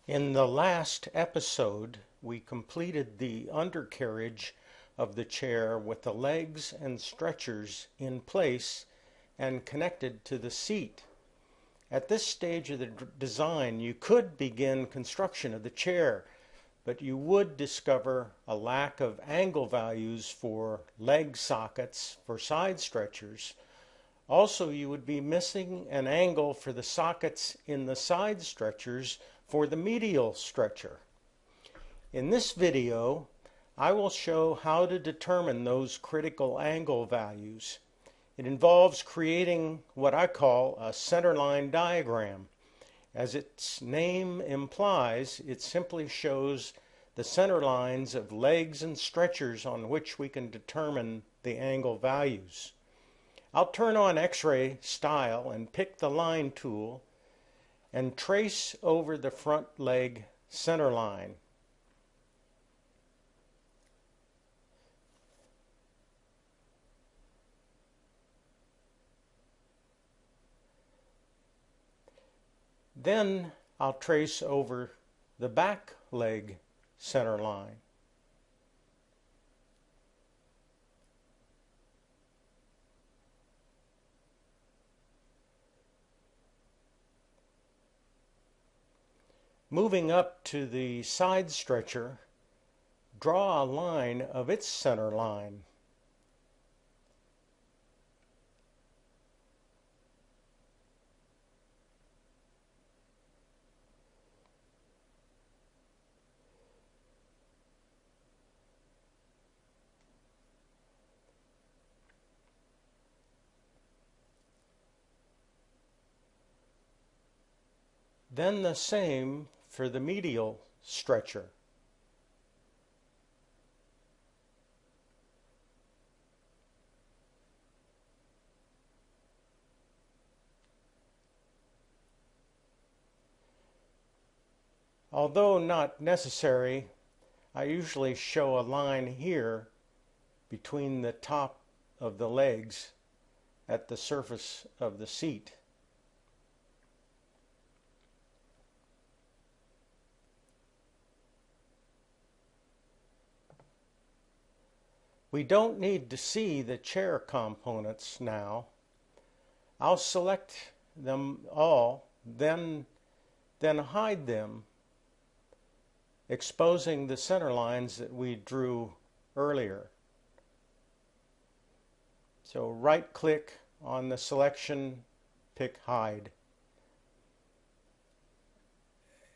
In the last episode, we completed the undercarriage of the chair with the legs and stretchers in place and connected to the seat. At this stage of the design, you could begin construction of the chair, but you would discover a lack of angle values for leg sockets for side stretchers. Also, you would be missing an angle for the sockets in the side stretchers for the medial stretcher. In this video, I will show how to determine those critical angle values. It involves creating what I call a centerline diagram. As its name implies, it simply shows the center lines of legs and stretchers on which we can determine the angle values. I'll turn on X-ray style and pick the line tool and trace over the front leg center line. Then I'll trace over the back leg center line. Moving up to the side stretcher, draw a line of its center line. Then the same for the medial stretcher. Although not necessary, I usually show a line here between the top of the legs at the surface of the seat. We don't need to see the chair components now. I'll select them all, then hide them, exposing the center lines that we drew earlier. So right-click on the selection, pick Hide.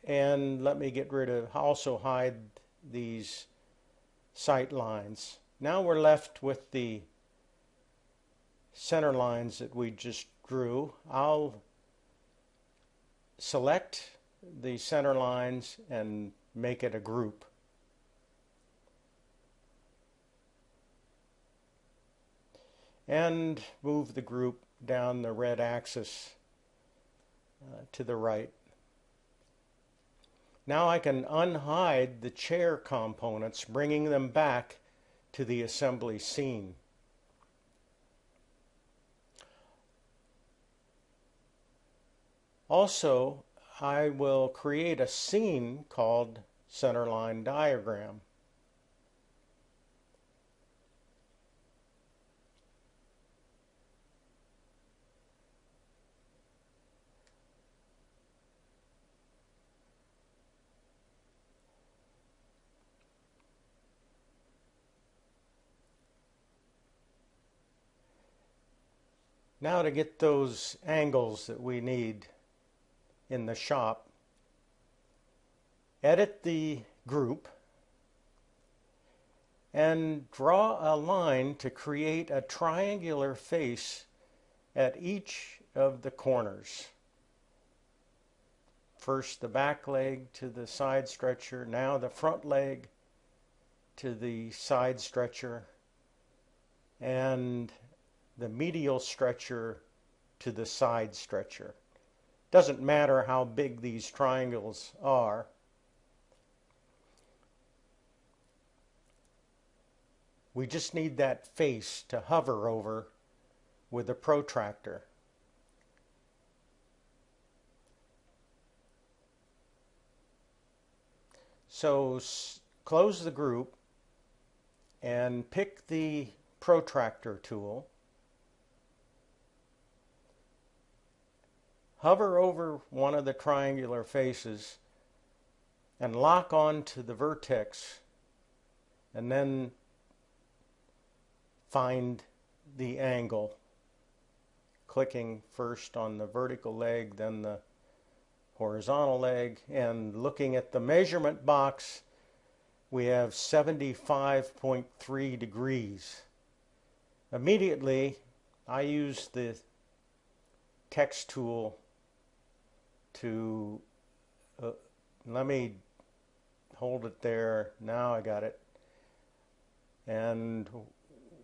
And let me get rid of, also hide these sight lines. Now we're left with the center lines that we just drew. I'll select the center lines and make it a group. And move the group down the red axis to the right. Now I can unhide the chair components, bringing them back to the assembly scene. Also, I will create a scene called Centerline Diagram. Now to get those angles that we need in the shop, edit the group and draw a line to create a triangular face at each of the corners. First the back leg to the side stretcher, now the front leg to the side stretcher, and the medial stretcher to the side stretcher. Doesn't matter how big these triangles are. We just need that face to hover over with a protractor. So close the group and pick the protractor tool. Hover over one of the triangular faces and lock on to the vertex, and then find the angle, clicking first on the vertical leg, then the horizontal leg, and looking at the measurement box, we have 75.3 degrees. Immediately, I use the text tool to, let me hold it there, now I got it. And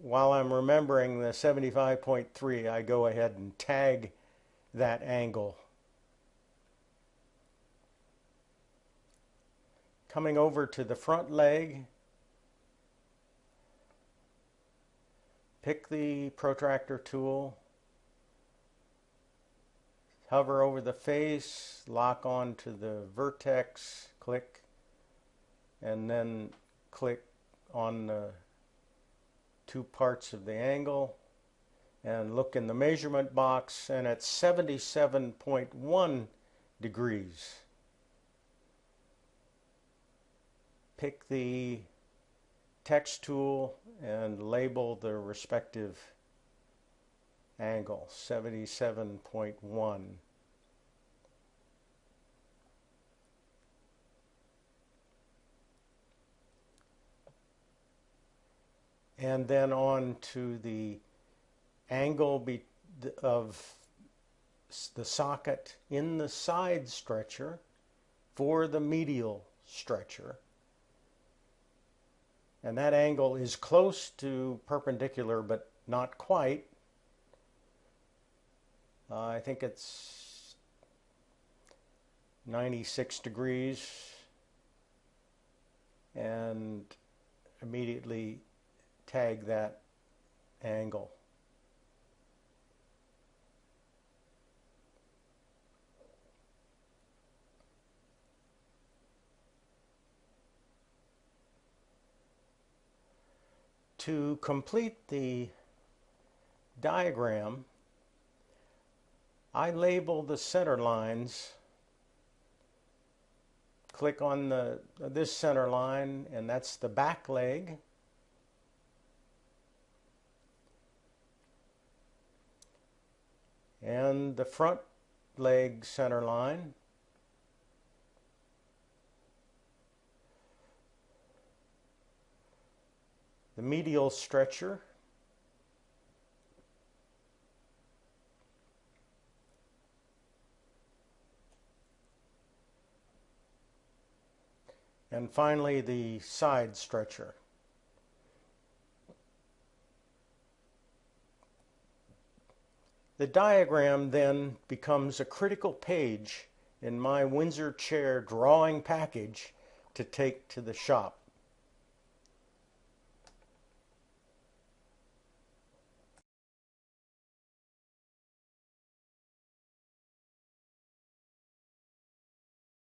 while I'm remembering the 75.3, I go ahead and tag that angle. Coming over to the front leg, pick the protractor tool, hover over the face, lock on to the vertex, click, and then click on the two parts of the angle and look in the measurement box, and at 77.1 degrees. Pick the text tool and label the respective angle, 77.1. And then on to the angle of the socket in the side stretcher for the medial stretcher. And that angle is close to perpendicular, but not quite. I think it's 96 degrees, and immediately tag that angle. To complete the diagram, I label the center lines. Click on this center line, and that's the back leg. And the front leg center line. The medial stretcher. And finally, the side stretcher. The diagram then becomes a critical page in my Windsor chair drawing package to take to the shop.